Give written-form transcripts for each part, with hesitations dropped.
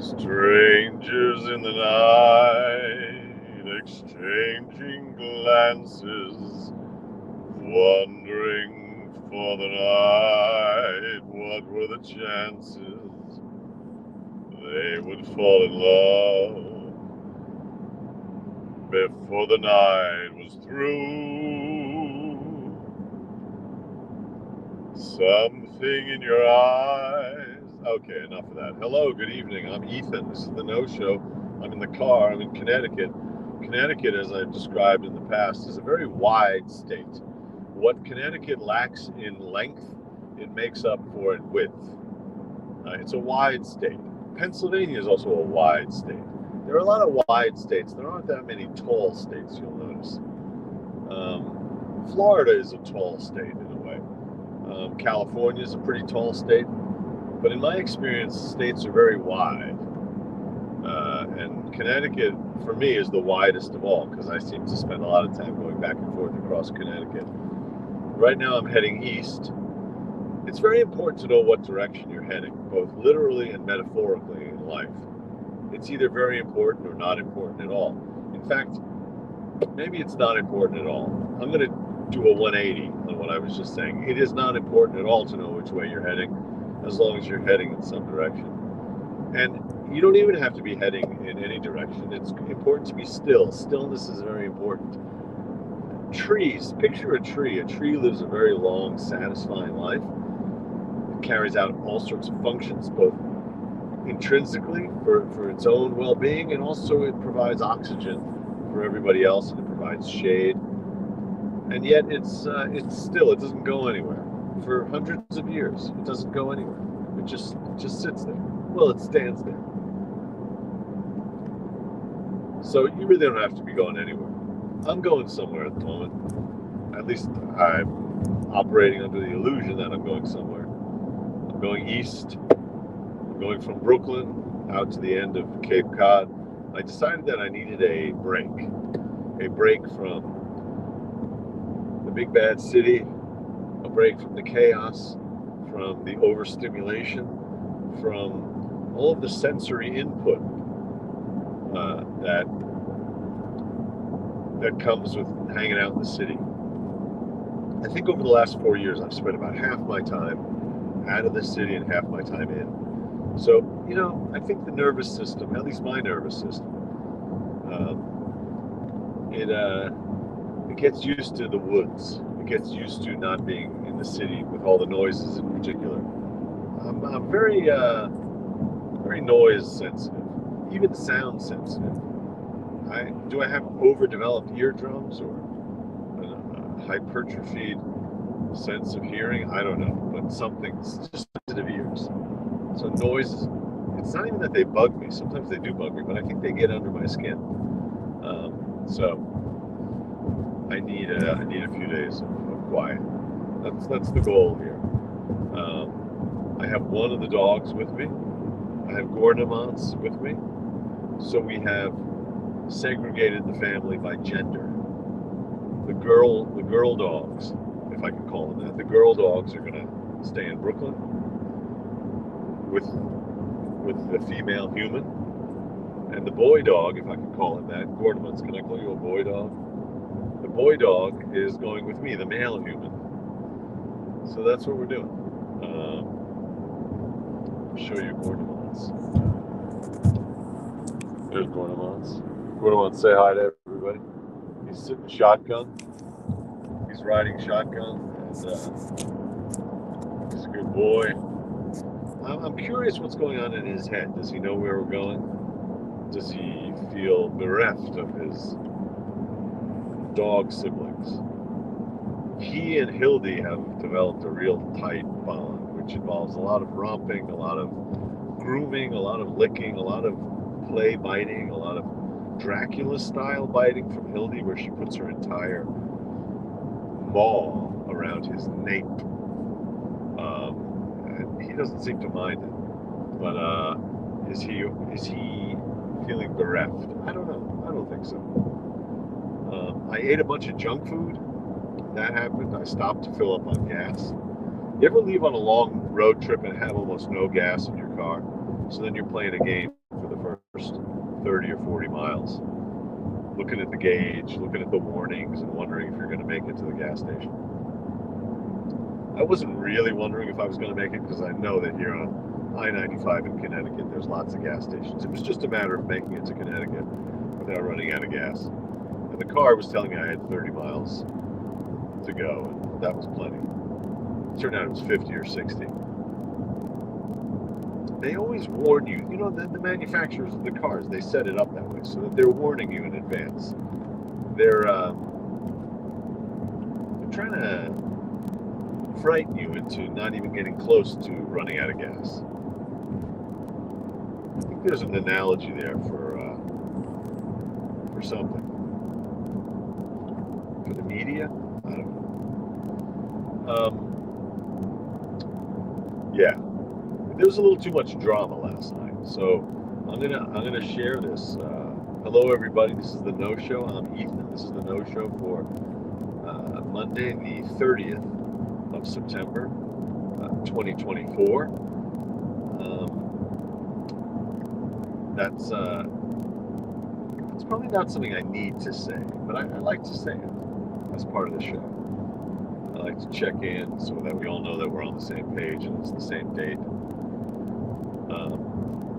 Strangers in the night, exchanging glances, wondering for the night, what were the chances they would fall in love before the night was through. Something in your eyes. Okay, enough of that. Hello, good evening. I'm Ethan. This is the nosho. I'm in the car. I'm in Connecticut. Connecticut, as I've described in the past, is a very wide state. What Connecticut lacks in length, it makes up for in width. It's a wide state. Pennsylvania is also a wide state. There are a lot of wide states. There aren't that many tall states, you'll notice. Florida is a tall state in a way. California is a pretty tall state. But in my experience, states are very wide. And Connecticut, for me, is the widest of all because I seem to spend a lot of time going back and forth across Connecticut. Right now, I'm heading east. It's very important to know what direction you're heading, both literally and metaphorically in life. It's either very important or not important at all. In fact, maybe it's not important at all. I'm going to do a 180 on what I was just saying. It is not important at all to know which way you're heading, as long as you're heading in some direction. And you don't even have to be heading in any direction. It's important to be still. Stillness is very important. Trees, picture a tree. A tree lives a very long, satisfying life. It carries out all sorts of functions, both intrinsically for its own well-being, and also it provides oxygen for everybody else, and it provides shade. And yet it's still, it doesn't go anywhere. For hundreds of years, it doesn't go anywhere. It just sits there. Well, it stands there. So you really don't have to be going anywhere. I'm going somewhere at the moment. At least I'm operating under the illusion that I'm going somewhere. I'm going east. I'm going from Brooklyn out to the end of Cape Cod. I decided that I needed a break from the big bad city, a break from the chaos, from the overstimulation, from all of the sensory input that comes with hanging out in the city. I think over the last 4 years, I've spent about half my time out of the city and half my time in. So, I think the nervous system, at least my nervous system, it gets used to the woods. It gets used to not being in the city with all the noises in particular. I'm very noise sensitive, even sound sensitive. Do I have overdeveloped eardrums or a hypertrophied sense of hearing? I don't know, but something's just sensitive ears. So noises, it's not even that they bug me. Sometimes they do bug me, but I think they get under my skin. So I need a few days of quiet. That's the goal here. I have one of the dogs with me. I have ornaments with me. So we have segregated the family by gender. The girl dogs, if I can call them that, the girl dogs are going to stay in Brooklyn with the female human, and the boy dog, if I can call it that, ornaments. Can I call you a boy dog? The boy dog is going with me, the male human. So that's what we're doing. I'll show you Gordomons. There's Gordomons. Gordomons, say hi to everybody. He's sitting shotgun. He's riding shotgun. And, he's a good boy. I'm curious what's going on in his head. Does he know where we're going? Does he feel bereft of his dog siblings? He and Hildy have developed a real tight bond, which involves a lot of romping, a lot of grooming, a lot of licking, a lot of play biting, a lot of Dracula-style biting from Hildy, where she puts her entire maw around his nape. And he doesn't seem to mind it. But is he feeling bereft? I don't know. I don't think so. I ate a bunch of junk food. That happened. I stopped to fill up on gas. You ever leave on a long road trip and have almost no gas in your car? So then you're playing a game for 30 or 40 miles, looking at the gauge, looking at the warnings, and wondering if you're going to make it to the gas station. I wasn't really wondering if I was going to make it because I know that here on I-95 in Connecticut, there's lots of gas stations. It was just a matter of making it to Connecticut without running out of gas. And the car was telling me I had 30 miles to go, and that was plenty. It turned out it was 50 or 60. They always warn you, the manufacturers of the cars, they set it up that way so that they're warning you in advance. They're trying to frighten you into not even getting close to running out of gas. I think there's an analogy there for something. For the media? I don't know. Yeah. There was a little too much drama last night, so I'm gonna share this. Hello, everybody. This is the nosho. I'm Ethan. This is the nosho for Monday, the 30th of September, 2024. That's probably not something I need to say, but I like to say it as part of the show. I like to check in so that we all know that we're on the same page and it's the same date.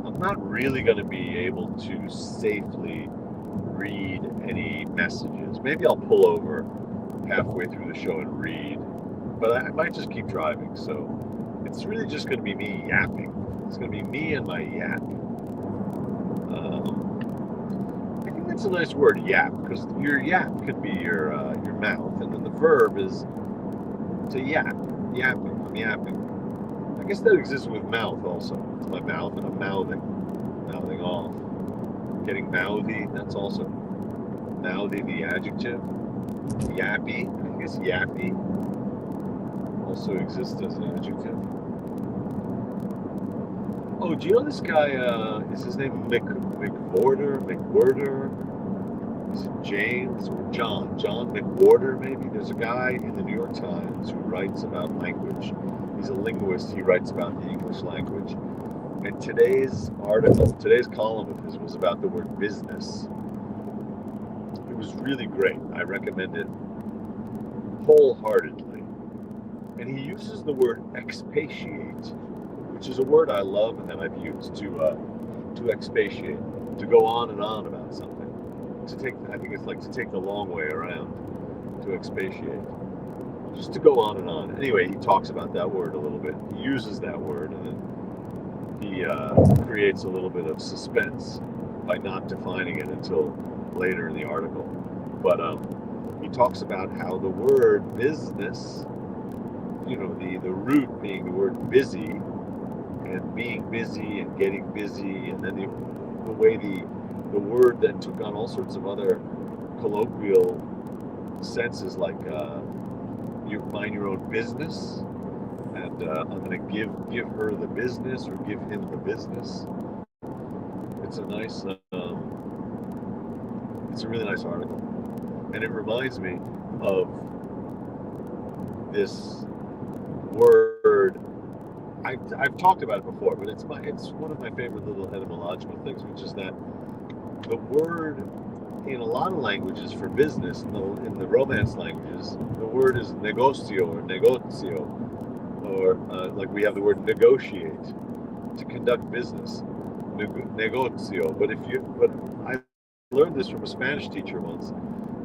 I'm not really going to be able to safely read any messages. Maybe I'll pull over halfway through the show and read, but I might just keep driving. So it's really just going to be me yapping. It's going to be me and my yap. I think that's a nice word, yap, because your yap could be your mouth, and then the verb is to yap, yapping. I'm yapping. I guess that exists with mouth also. It's my mouth and I'm mouthing off. Getting mouthy, that's also mouthy, the adjective. Yappy, I guess yappy also exists as an adjective. Oh, do you know this guy, is his name McWhorter? Is it James or John McWhorter, maybe? There's a guy in the New York Times who writes about language. He's a linguist. He writes about the English language. And today's column of his was about the word business. It was really great. I recommend it wholeheartedly. And he uses the word expatiate, which is a word I love and I've used to expatiate, to go on and on about something. I think it's like to take the long way around, to expatiate. Just to go on and on. Anyway, he talks about that word a little bit. He uses that word, and then he creates a little bit of suspense by not defining it until later in the article. But he talks about how the word business, the root being the word busy, and being busy and getting busy, and then the way the word then took on all sorts of other colloquial senses, like you mind your own business, and I'm going to give her the business, or give him the business. It's a nice, it's a really nice article, and it reminds me of this word. I've talked about it before, but it's one of my favorite little etymological things, which is that the word in a lot of languages for business, in the Romance languages, the word is negozio or negozio, or like we have the word negotiate, to conduct business, negozio. But I learned this from a Spanish teacher once,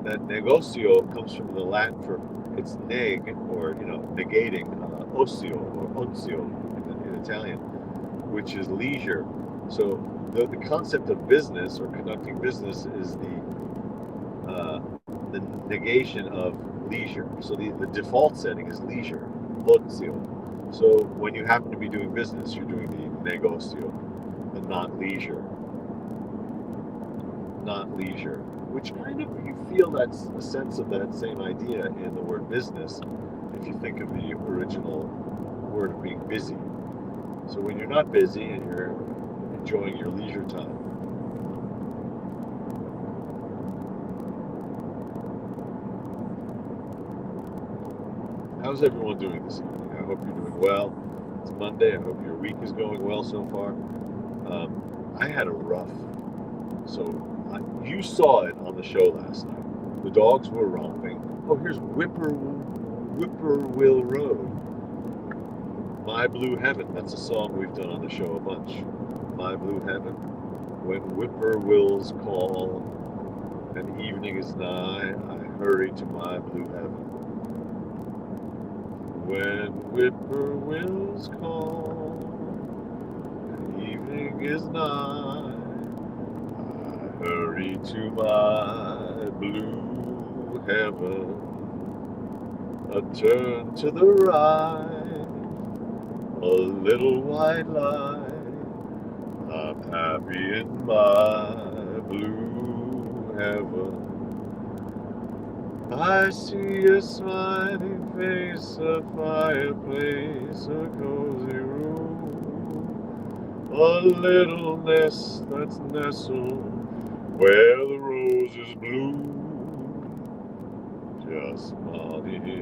that negocio comes from the Latin for it's neg, or negating, ocio or onzio in Italian, which is leisure. So the concept of business or conducting business is the negation of leisure. So the default setting is leisure, ozio. So when you happen to be doing business, you're doing the negocio, and not leisure. Which kind of, you feel that's a sense of that same idea in the word business, if you think of the original word of being busy. So when you're not busy and you're enjoying your leisure time. How's everyone doing this evening? I hope you're doing well. It's Monday. I hope your week is going well so far. I had a rough So you saw it on the show last night. The dogs were romping. Oh, here's Whippoorwill Road. My Blue Heaven. That's a song we've done on the show a bunch. My Blue Heaven. When whippoorwills call and evening is nigh, I hurry to my blue heaven. When whippoorwills call and evening is nigh, I hurry to my blue heaven. A turn to the right, a little white light. I'm happy in my blue heaven. I see a smiling face, a fireplace, a cozy room, a little nest that's nestled where the roses bloom. Just Molly and me,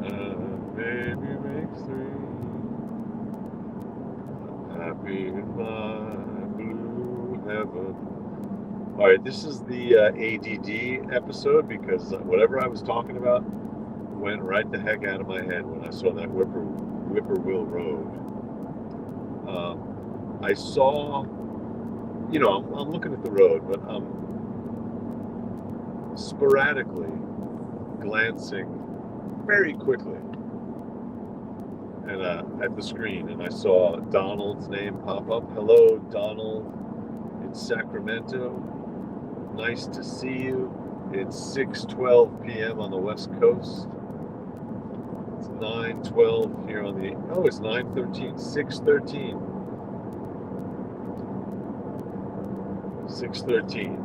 and baby makes three. Happy in my blue heaven. All right, this is the ADD episode because whatever I was talking about went right the heck out of my head when I saw that Whippoorwill Road. I saw, I'm looking at the road, but I'm sporadically glancing very quickly and at the screen, and I saw Donald's name pop up. Hello, Donald. It's Sacramento. Nice to see you. It's 6:12 p.m. on the West Coast. It's 9:12 here on the. Oh, it's 9:13. 6:13. 6:13.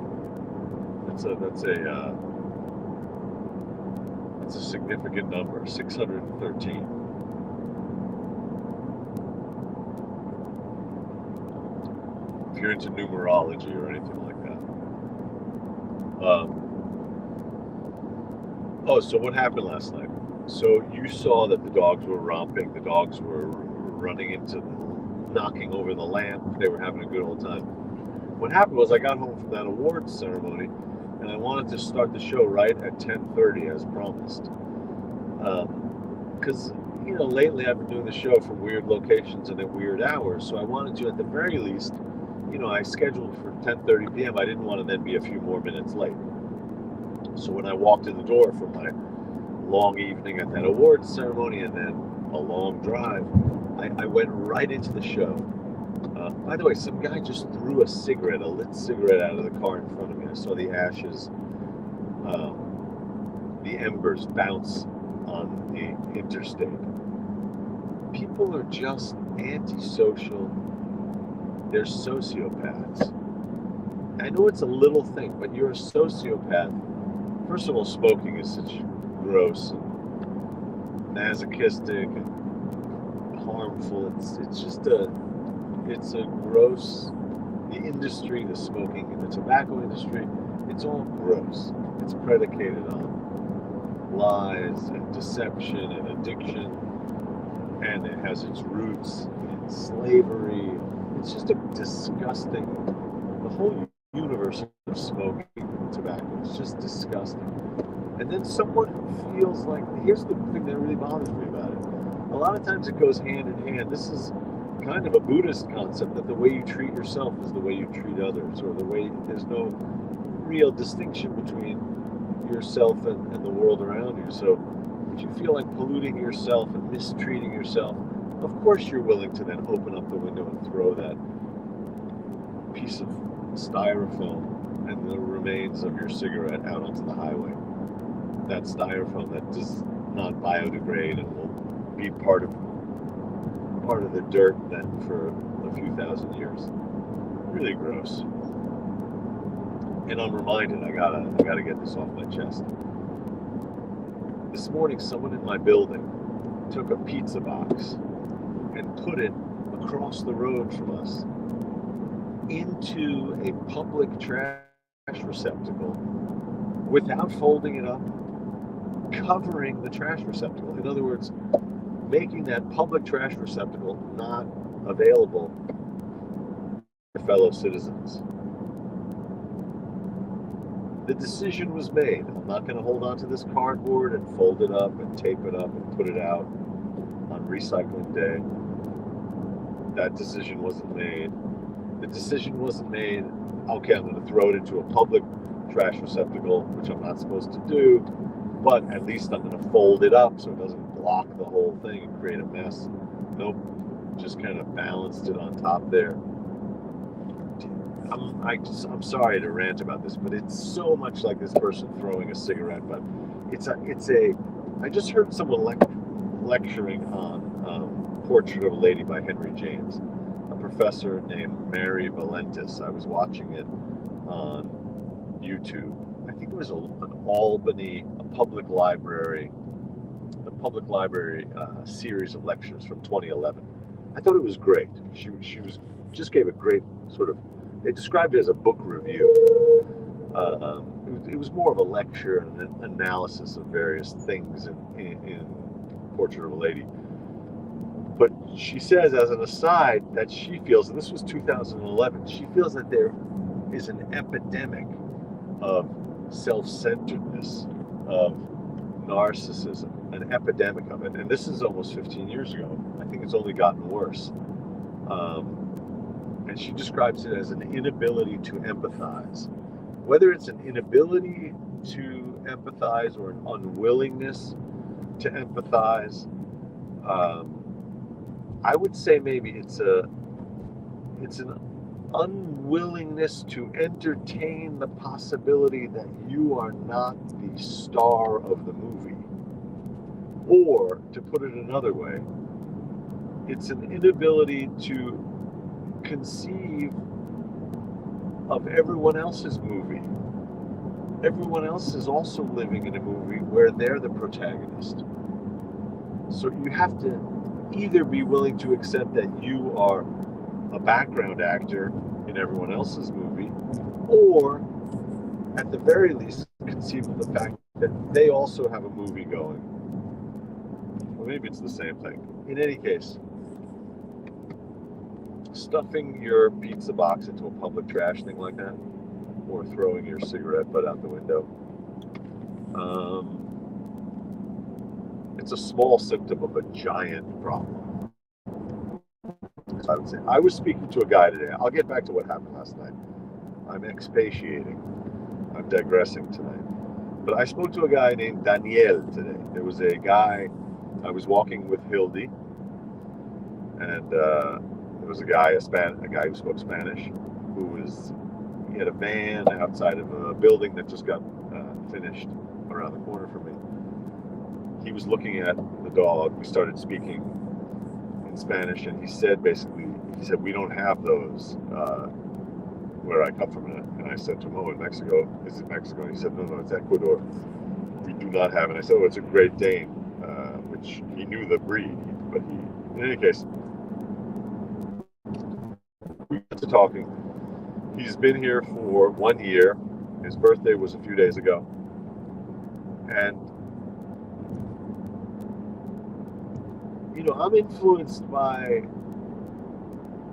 That's a significant number. 613. If you're into numerology or anything like that. So what happened last night? So you saw that the dogs were romping. The dogs were running knocking over the lamp. They were having a good old time. What happened was I got home from that awards ceremony, and I wanted to start the show right at 10:30 as promised. Because lately I've been doing the show from weird locations and at weird hours, so I wanted to, at the very least, I scheduled for 10:30 p.m. I didn't want to then be a few more minutes late. So when I walked in the door for my long evening at that awards ceremony and then a long drive, I went right into the show. By the way, some guy just threw a lit cigarette out of the car in front of me. I saw the ashes, the embers bounce on the interstate. People are just antisocial. They're sociopaths. I know it's a little thing, but you're a sociopath. First of all, smoking is such gross and masochistic and harmful. It's a gross. The industry, the smoking and the tobacco industry, it's all gross. It's predicated on lies and deception and addiction, and it has its roots in slavery. It's just a disgusting. The whole universe of smoking and tobacco is just disgusting. And then someone who feels like, here's the thing that really bothers me about it. A lot of times it goes hand in hand. This is kind of a Buddhist concept that the way you treat yourself is the way you treat others, or there's no real distinction between yourself and the world around you. So if you feel like polluting yourself and mistreating yourself, of course you're willing to then open up the window and throw that piece of styrofoam and the remains of your cigarette out onto the highway. That styrofoam that does not biodegrade and will be part of the dirt then for a few thousand years. Really gross. And I'm reminded I gotta get this off my chest. This morning someone in my building took a pizza box and put it across the road from us into a public trash receptacle without folding it up, covering the trash receptacle. In other words, making that public trash receptacle not available fellow citizens. The decision was made. I'm not going to hold on to this cardboard and fold it up and tape it up and put it out on recycling day. That decision wasn't made. The decision wasn't made, okay, I'm going to throw it into a public trash receptacle, which I'm not supposed to do, but at least I'm going to fold it up so it doesn't block the whole thing and create a mess. Nope, just kind of balanced it on top there. I'm sorry to rant about this, but it's so much like this person throwing a cigarette. But I just heard someone lecturing on Portrait of a Lady by Henry James, a professor named Mary Valentis. I was watching it on YouTube. I think it was an Albany, a public library series of lectures from 2011. I thought it was great. She just gave a great sort of. They described it as a book review. It was more of a lecture and an analysis of various things in Portrait of a Lady. But she says, as an aside, that she feels, and this was 2011, she feels that there is an epidemic of self-centeredness, of narcissism, an epidemic of it. And this is almost 15 years ago. I think it's only gotten worse. And she describes it as an inability to empathize. Whether it's an inability to empathize or an unwillingness to empathize, I would say maybe it's an unwillingness to entertain the possibility that you are not the star of the movie. Or, to put it another way, it's an inability to conceive of everyone else's movie. Everyone else is also living in a movie where they're the protagonist. So you have to either be willing to accept that you are a background actor in everyone else's movie, or at the very least conceive of the fact that they also have a movie going. Or maybe it's the same thing. In any case, stuffing your pizza box into a public trash thing like that, or throwing your cigarette butt out the window, it's a small symptom of a giant problem. So I would say, I was speaking to a guy today. I'll get back to what happened last night. I'm expatiating. I'm digressing tonight. But I spoke to a guy named Daniel today. There was a guy, I was walking with Hildy, and there was a guy who spoke Spanish, he had a van outside of a building that just got finished around the corner from me. He was looking at the dog. We started speaking in Spanish, and he said, we don't have those where I come from. And I said to him, oh, in Mexico, is it Mexico? And he said, no, it's Ecuador. We do not have it. And I said, oh, it's a Great Dane, which he knew the breed, but in any case, we got to talking. He's been here for 1 year. His birthday was a few days ago. And, I'm influenced by,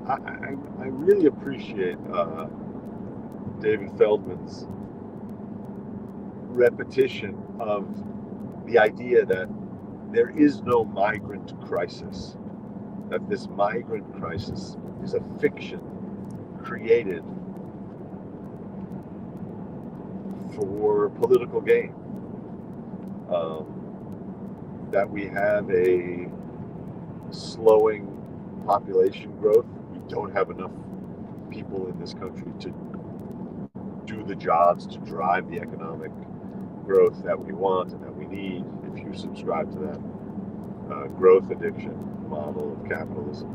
I really appreciate David Feldman's repetition of the idea that there is no migrant crisis, that this migrant crisis is a fiction created for political gain, that we have a slowing population growth. We don't have enough people in this country to do the jobs to drive the economic growth that we want and that we need, if you subscribe to that growth addiction model of capitalism,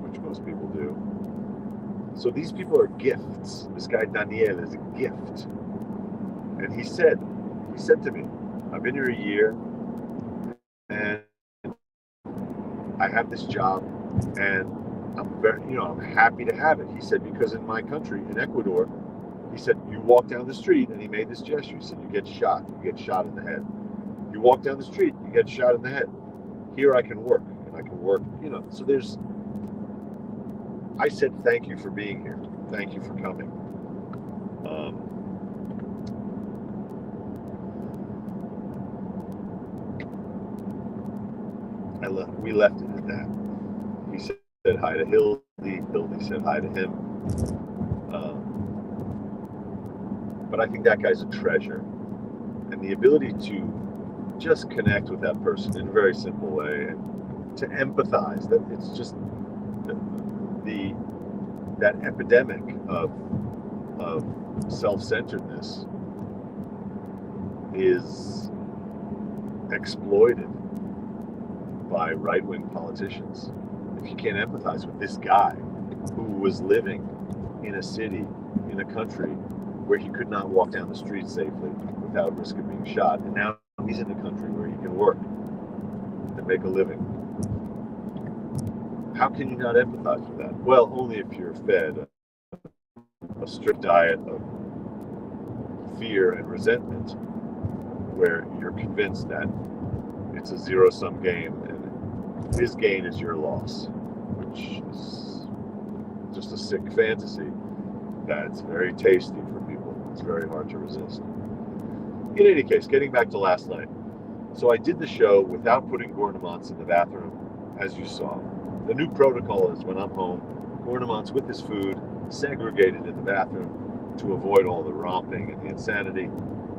which most people do. So these people are gifts. This guy Daniel is a gift. And he said to me, I've been here a year and I have this job and I'm I'm happy to have it. He said, because in my country, in Ecuador, he said, you walk down the street, and he made this gesture. He said, you get shot in the head. You walk down the street, you get shot in the head. Here I can work, and I can work, so there's I said, thank you for being here. Thank you for coming. We left it at that. He said hi to Hildy. Hildy said hi to him. But I think that guy's a treasure. And the ability to just connect with that person in a very simple way and to empathize, that it's just that epidemic of self-centeredness is exploited by right-wing politicians. If you can't empathize with this guy who was living in a city, in a country where he could not walk down the street safely without risk of being shot, and now he's in a country where he can work and make a living. How can you not empathize with that? Well, only if you're fed a strict diet of fear and resentment, where you're convinced that it's a zero-sum game and his gain is your loss, which is just a sick fantasy that's very tasty for people. It's very hard to resist. In any case, getting back to last night. So I did the show without putting Gournamonts in the bathroom, as you saw. The new protocol is when I'm home, Gournamonts with his food segregated in the bathroom to avoid all the romping and the insanity.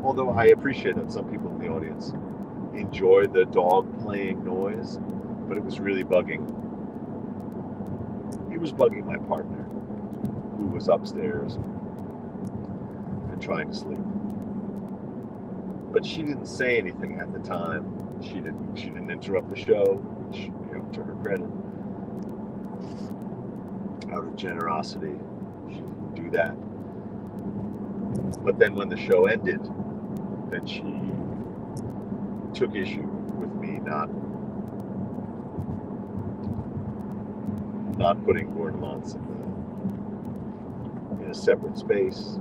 Although I appreciate that some people in the audience enjoyed the dog playing noise, but it was really bugging. It was bugging my partner, who was upstairs and trying to sleep. But she didn't say anything at the time. She didn't interrupt the show, which, to her credit. Out of generosity, she didn't do that. But then when the show ended, then she took issue with me not putting Gournamonts in a separate space.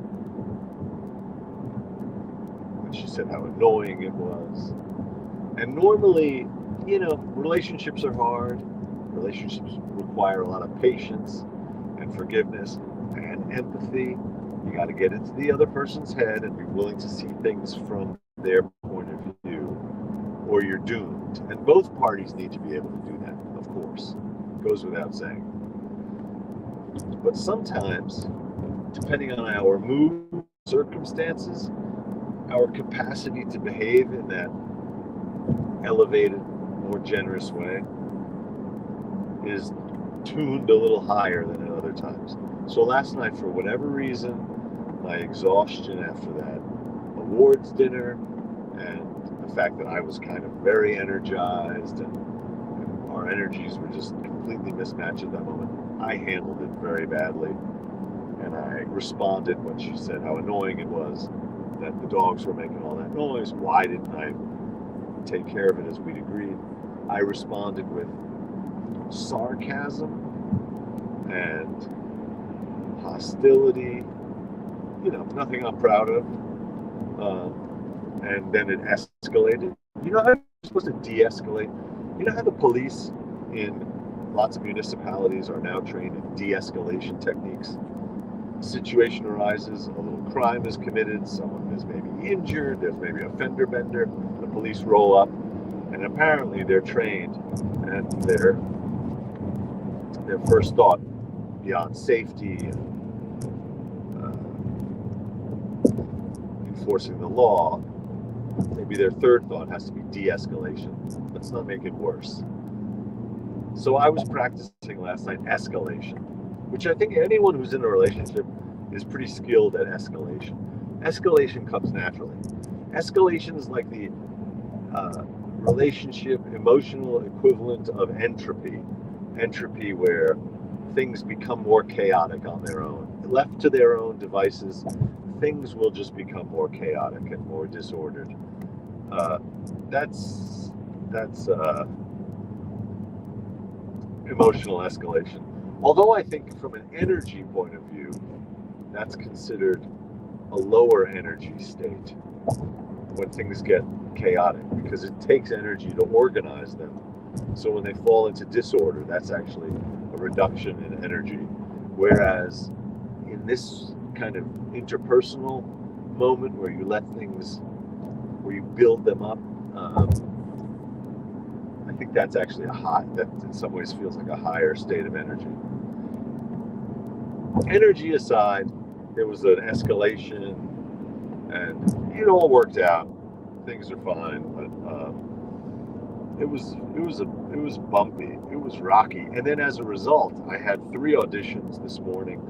And she said how annoying it was. And normally, relationships are hard. Relationships require a lot of patience and forgiveness and empathy. You got to get into the other person's head and be willing to see things from their point of view, or you're doomed. And both parties need to be able to do that, of course. It goes without saying. But sometimes, depending on our mood, circumstances, our capacity to behave in that elevated, more generous way is tuned a little higher than at other times. So last night, for whatever reason, my exhaustion after that awards dinner and the fact that I was kind of very energized and our energies were just completely mismatched at that moment, I handled it very badly. And I responded when she said how annoying it was that the dogs were making all that noise. Why didn't I take care of it as we'd agreed? I responded with sarcasm and hostility, nothing I'm proud of. And then it escalated. You know how you're supposed to de-escalate? You know how the police in lots of municipalities are now trained in de-escalation techniques? A situation arises, a little crime is committed, someone is maybe injured, there's maybe a fender bender, the police roll up, and apparently they're trained, and their first thought beyond safety and enforcing the law, maybe their third thought has to be de-escalation. Let's not make it worse. So I was practicing last night escalation, which I think anyone who's in a relationship is pretty skilled at escalation. Escalation comes naturally. Escalation is like the relationship emotional equivalent of entropy. Entropy where things become more chaotic on their own. Left to their own devices, things will just become more chaotic and more disordered. That's emotional escalation. Although I think from an energy point of view, that's considered a lower energy state when things get chaotic, because it takes energy to organize them. So when they fall into disorder, that's actually a reduction in energy. Whereas in this kind of interpersonal moment where you let things, where you build them up, I think that's actually that in some ways feels like a higher state of energy. Energy aside, there was an escalation, and it all worked out. Things are fine, but it was bumpy. It was rocky, and then as a result, I had 3 auditions this morning.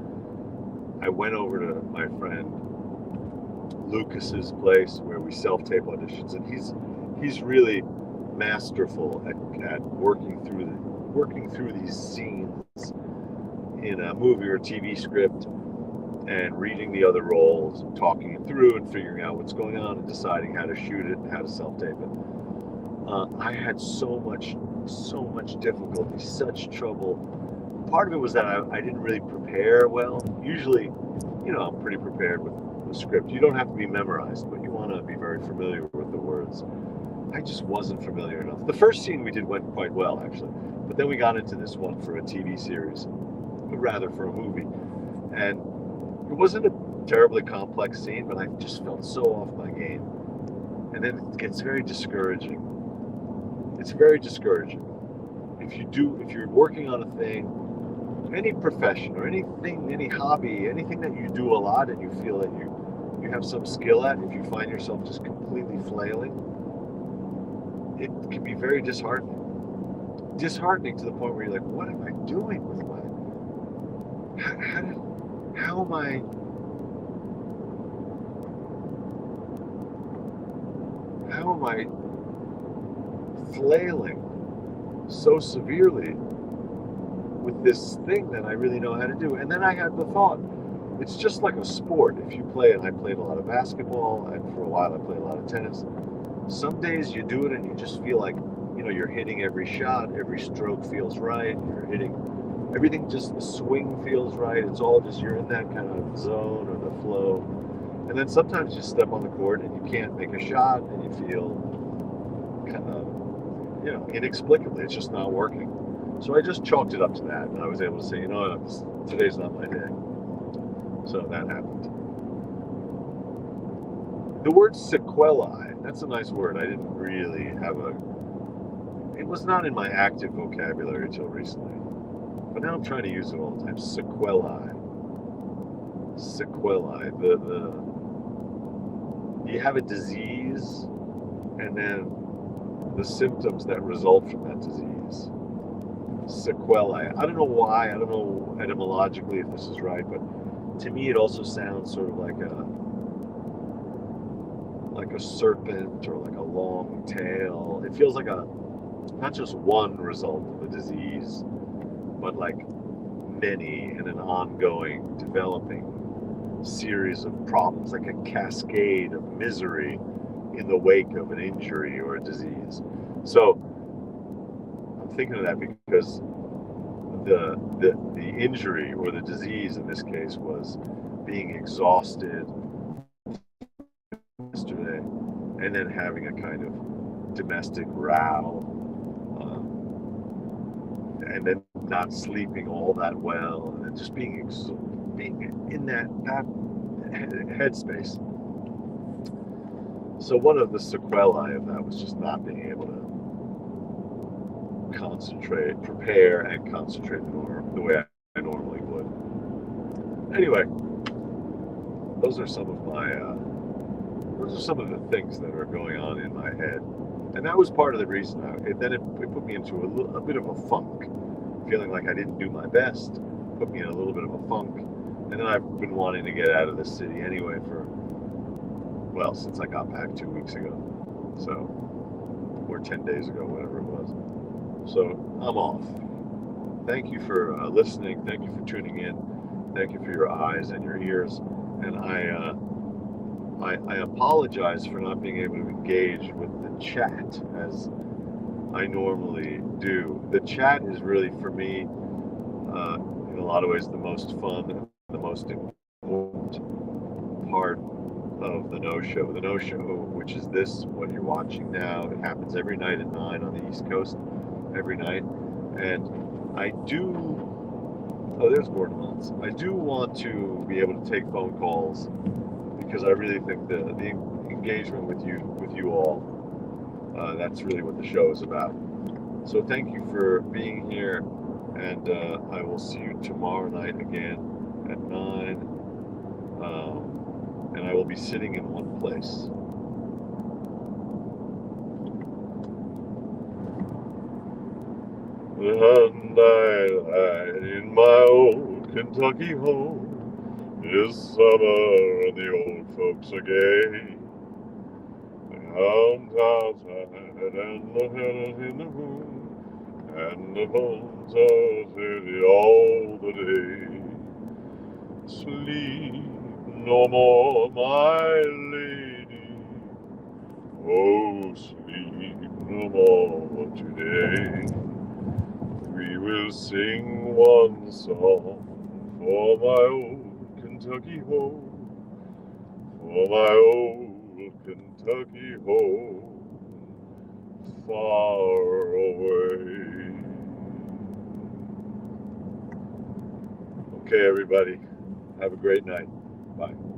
I went over to my friend Lucas's place where we self-tape auditions, and he's really masterful at working through these scenes in a movie or TV script, and reading the other roles and talking it through and figuring out what's going on and deciding how to shoot it and how to self-tape it. I had so much difficulty, such trouble. Part of it was that I didn't really prepare well. Usually, I'm pretty prepared with the script. You don't have to be memorized, but you want to be very familiar with the words. I just wasn't familiar enough. The first scene we did went quite well, actually, but then we got into this one for a TV series, or rather for a movie, and it wasn't a terribly complex scene, but I just felt so off my game. And then it gets very discouraging. It's very discouraging. If you're working on a thing, any profession or anything, any hobby, anything that you do a lot and you feel that you have some skill at, if you find yourself just completely flailing, it can be very disheartening. Disheartening to the point where you're like, what am I doing with my, how am I flailing so severely with this thing that I really know how to do? And then I had the thought, it's just like a sport. If you play, and I played a lot of basketball, and for a while I played a lot of tennis, some days you do it and you just feel like, you're hitting every shot, every stroke feels right, you're hitting everything, just the swing feels right. It's all just, you're in that kind of zone or the flow. And then sometimes you step on the court and you can't make a shot and you feel kind of, inexplicably, it's just not working. So I just chalked it up to that, and I was able to say, today's not my day. So that happened. The word sequelae, that's a nice word. I didn't really it was not in my active vocabulary until recently. But now I'm trying to use it all the time. Sequelae. You have a disease, and then the symptoms that result from that disease. Sequelae. I don't know why. I don't know etymologically if this is right, but to me it also sounds sort of like a serpent or like a long tail. It feels like not just one result of a disease, but like many and an ongoing, developing series of problems, like a cascade of misery in the wake of an injury or a disease. So I'm thinking of that because the injury or the disease in this case was being exhausted yesterday, and then having a kind of domestic row, and then not sleeping all that well, and then just being in that headspace. So one of the sequelae of that was just not being able to prepare and concentrate the way I normally would. Anyway, those are some of the things that are going on in my head, and that was part of the reason. It put me into a bit of a funk, feeling like I didn't do my best. Put me in a little bit of a funk, and then I've been wanting to get out of the city anyway since I got back 2 weeks ago, or 10 days ago, whatever it was. So I'm off. Thank you for listening. Thank you for tuning in. Thank you for your eyes and your ears. And I apologize for not being able to engage with the chat as I normally do. The chat is really, for me, in a lot of ways, the most fun and the most important part of the nosho. The nosho, which is what you're watching now, it happens every night at 9 on the East Coast, every night. And I do Oh, there's Gordon Mullins. I do want to be able to take phone calls because I really think the engagement with you all, that's really what the show is about. So thank you for being here, and I will see you tomorrow night again at 9, and I will be sitting in one place. And I lie in my old Kentucky home. It's summer and the old folks are gay. The hounds outside and the hens in the room, and the bones are steady all the day. Sleep no more, my lady. Oh, sleep no more today. We will sing one song for my old Kentucky home, for my old Kentucky home, far away. Okay, everybody, have a great night. Bye.